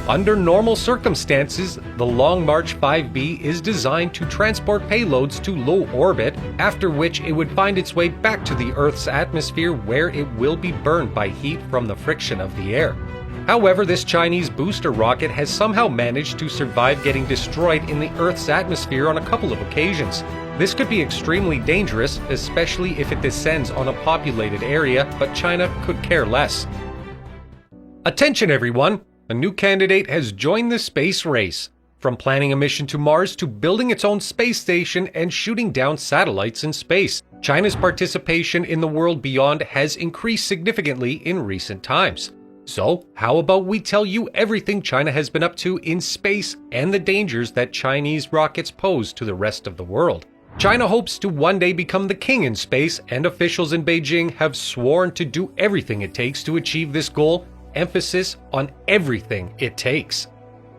Under normal circumstances, the Long March 5B is designed to transport payloads to low orbit, after which it would find its way back to the Earth's atmosphere where it will be burned by heat from the friction of the air. However, this Chinese booster rocket has somehow managed to survive getting destroyed in the Earth's atmosphere on a couple of occasions. This could be extremely dangerous, especially if it descends on a populated area, but China could care less. Attention everyone! A new candidate has joined the space race. From planning a mission to Mars to building its own space station and shooting down satellites in space, China's participation in the world beyond has increased significantly in recent times. So, how about we tell you everything China has been up to in space and the dangers that Chinese rockets pose to the rest of the world? China hopes to one day become the king in space, and officials in Beijing have sworn to do everything it takes to achieve this goal. Emphasis on everything it takes.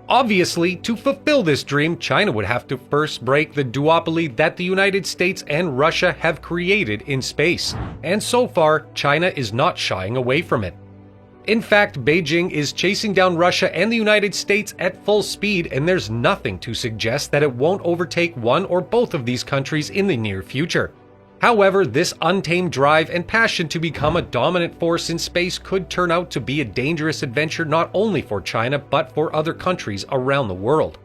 Obviously, to fulfill this dream, China would have to first break the duopoly that the United States and Russia have created in space. And so far, China is not shying away from it. In fact, Beijing is chasing down Russia and the United States at full speed, and there's nothing to suggest that it won't overtake one or both of these countries in the near future. However, this untamed drive and passion to become a dominant force in space could turn out to be a dangerous adventure not only for China but for other countries around the world.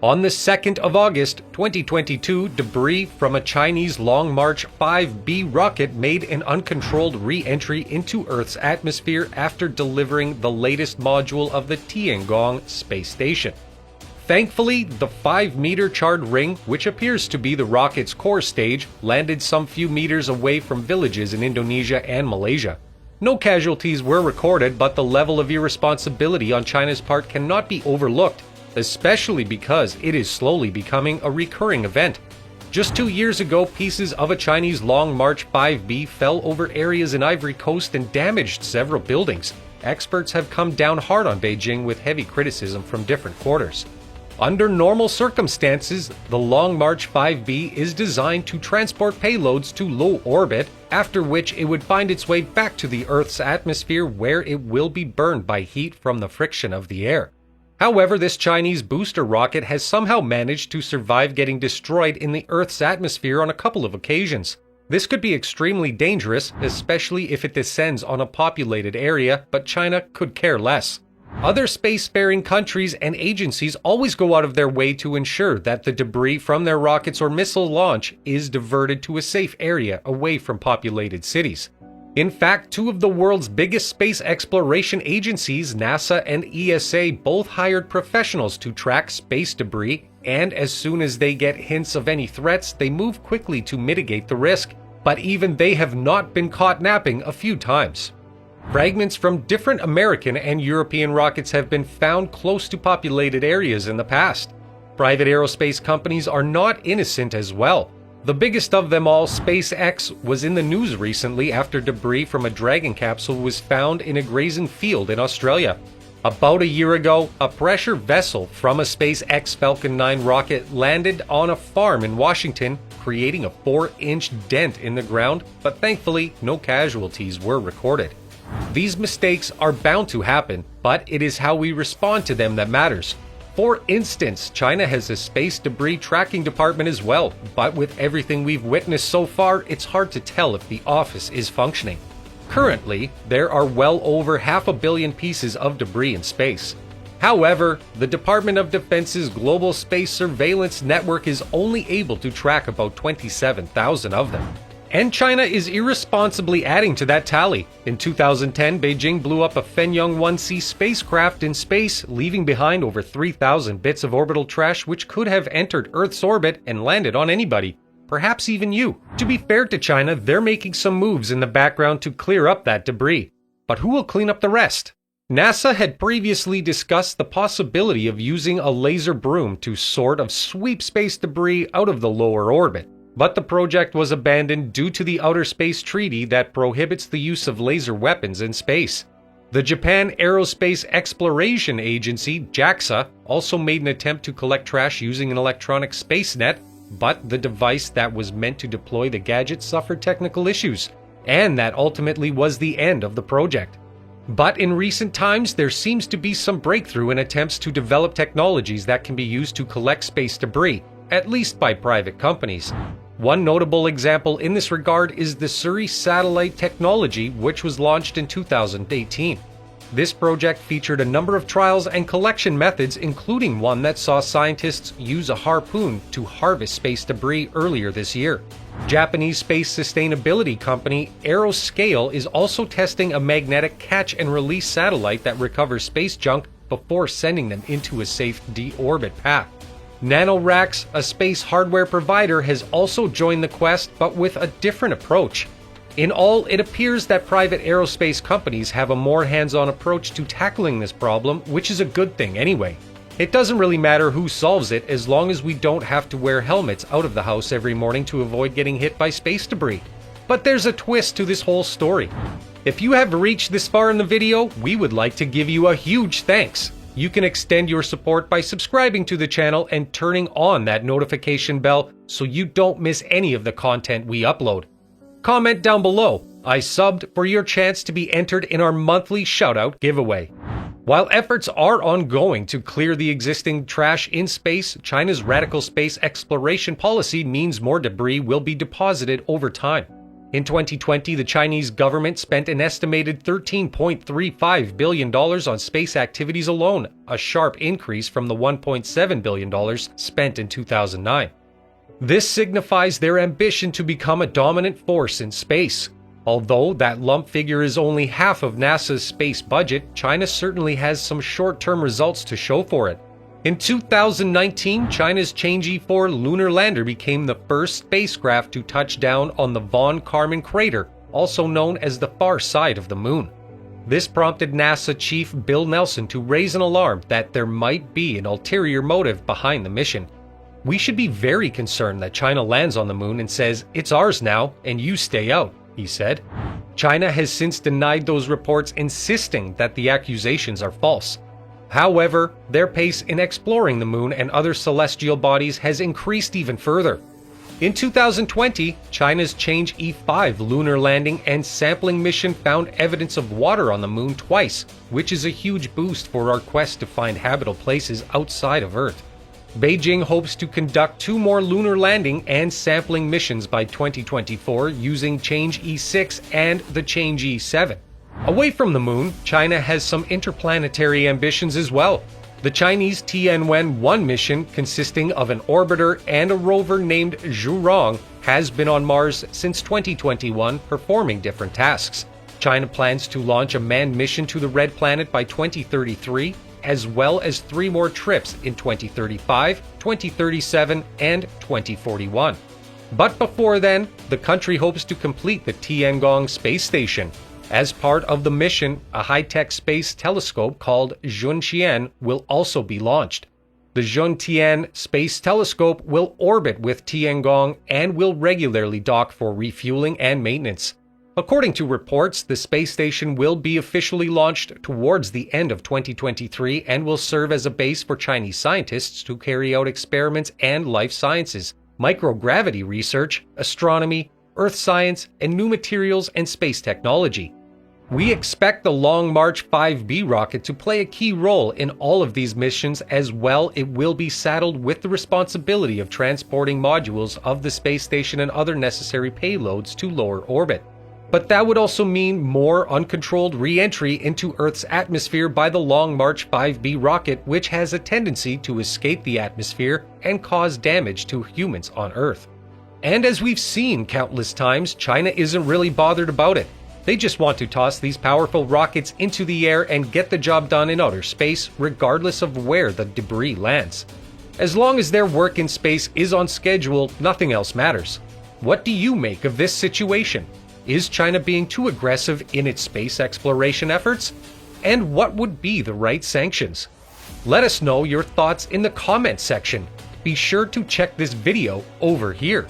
On the 2nd of August, 2022, debris from a Chinese Long March 5B rocket made an uncontrolled re-entry into Earth's atmosphere after delivering the latest module of the Tiangong space station. Thankfully, the 5-meter charred ring, which appears to be the rocket's core stage, landed some few meters away from villages in Indonesia and Malaysia. No casualties were recorded, but the level of irresponsibility on China's part cannot be overlooked, especially because it is slowly becoming a recurring event. Just 2 years ago, pieces of a Chinese Long March 5B fell over areas in Ivory Coast and damaged several buildings. Experts have come down hard on Beijing with heavy criticism from different quarters. Under normal circumstances, the Long March 5B is designed to transport payloads to low orbit, after which it would find its way back to the Earth's atmosphere where it will be burned by heat from the friction of the air. However, this Chinese booster rocket has somehow managed to survive getting destroyed in the Earth's atmosphere on a couple of occasions. This could be extremely dangerous, especially if it descends on a populated area, but China could care less. Other spacefaring countries and agencies always go out of their way to ensure that the debris from their rockets or missile launch is diverted to a safe area away from populated cities. In fact, two of the world's biggest space exploration agencies, NASA and ESA, both hired professionals to track space debris, and as soon as they get hints of any threats, they move quickly to mitigate the risk. But even they have not been caught napping a few times. Fragments from different American and European rockets have been found close to populated areas in the past. Private aerospace companies are not innocent as well. The biggest of them all, SpaceX, was in the news recently after debris from a Dragon capsule was found in a grazing field in Australia. About a year ago, a pressure vessel from a SpaceX Falcon 9 rocket landed on a farm in Washington, creating a 4-inch dent in the ground, but thankfully no casualties were recorded. These mistakes are bound to happen, but it is how we respond to them that matters. For instance, China has a space debris tracking department as well, but with everything we've witnessed so far, it's hard to tell if the office is functioning. Currently, there are well over 500 million pieces of debris in space. However, the Department of Defense's Global Space Surveillance Network is only able to track about 27,000 of them. And China is irresponsibly adding to that tally. In 2010, Beijing blew up a Fenyang 1C spacecraft in space, leaving behind over 3,000 bits of orbital trash which could have entered Earth's orbit and landed on anybody, perhaps even you. To be fair to China, they're making some moves in the background to clear up that debris. But who will clean up the rest? NASA had previously discussed the possibility of using a laser broom to sort of sweep space debris out of the lower orbit. But the project was abandoned due to the Outer Space Treaty that prohibits the use of laser weapons in space. The Japan Aerospace Exploration Agency, JAXA, also made an attempt to collect trash using an electronic space net, but the device that was meant to deploy the gadget suffered technical issues, and that ultimately was the end of the project. But in recent times, there seems to be some breakthrough in attempts to develop technologies that can be used to collect space debris, at least by private companies. One notable example in this regard is the Surrey satellite technology, which was launched in 2018. This project featured a number of trials and collection methods, including one that saw scientists use a harpoon to harvest space debris earlier this year. Japanese space sustainability company Aeroscale is also testing a magnetic catch and release satellite that recovers space junk before sending them into a safe deorbit path. NanoRacks, a space hardware provider, has also joined the quest, but with a different approach. In all, it appears that private aerospace companies have a more hands-on approach to tackling this problem, which is a good thing anyway. It doesn't really matter who solves it as long as we don't have to wear helmets out of the house every morning to avoid getting hit by space debris. But there's a twist to this whole story. If you have reached this far in the video, we would like to give you a huge thanks. You can extend your support by subscribing to the channel and turning on that notification bell so you don't miss any of the content we upload. Comment down below, "I subbed" for your chance to be entered in our monthly shoutout giveaway. While efforts are ongoing to clear the existing trash in space, China's radical space exploration policy means more debris will be deposited over time. In 2020, the Chinese government spent an estimated $13.35 billion on space activities alone, a sharp increase from the $1.7 billion spent in 2009. This signifies their ambition to become a dominant force in space. Although that lump figure is only half of NASA's space budget, China certainly has some short-term results to show for it. In 2019, China's Chang'e 4 lunar lander became the first spacecraft to touch down on the von Karman crater, also known as the far side of the moon. This prompted NASA Chief Bill Nelson to raise an alarm that there might be an ulterior motive behind the mission. "We should be very concerned that China lands on the moon and says, 'It's ours now, and you stay out,'" he said. China has since denied those reports, insisting that the accusations are false. However, their pace in exploring the moon and other celestial bodies has increased even further. In 2020, China's Chang'e 5 lunar landing and sampling mission found evidence of water on the moon twice, which is a huge boost for our quest to find habitable places outside of Earth. Beijing hopes to conduct 2 more lunar landing and sampling missions by 2024 using Chang'e 6 and the Chang'e 7. Away from the moon, China has some interplanetary ambitions as well. The Chinese Tianwen-1 mission, consisting of an orbiter and a rover named Zhurong, has been on Mars since 2021, performing different tasks. China plans to launch a manned mission to the Red Planet by 2033, as well as 3 more trips in 2035, 2037, and 2041. But before then, the country hopes to complete the Tiangong space station. As part of the mission, a high-tech space telescope called Zhuntian will also be launched. The Zhuntian space telescope will orbit with Tiangong and will regularly dock for refueling and maintenance. According to reports, the space station will be officially launched towards the end of 2023 and will serve as a base for Chinese scientists to carry out experiments and life sciences, microgravity research, astronomy, earth science, and new materials and space technology. We expect the Long March 5B rocket to play a key role in all of these missions. As well, it will be saddled with the responsibility of transporting modules of the space station and other necessary payloads to lower orbit. But that would also mean more uncontrolled re-entry into Earth's atmosphere by the Long March 5B rocket, which has a tendency to escape the atmosphere and cause damage to humans on Earth. And as we've seen countless times, China isn't really bothered about it. They just want to toss these powerful rockets into the air and get the job done in outer space, regardless of where the debris lands. As long as their work in space is on schedule, nothing else matters. What do you make of this situation? Is China being too aggressive in its space exploration efforts? And what would be the right sanctions? Let us know your thoughts in the comments section. Be sure to check this video over here.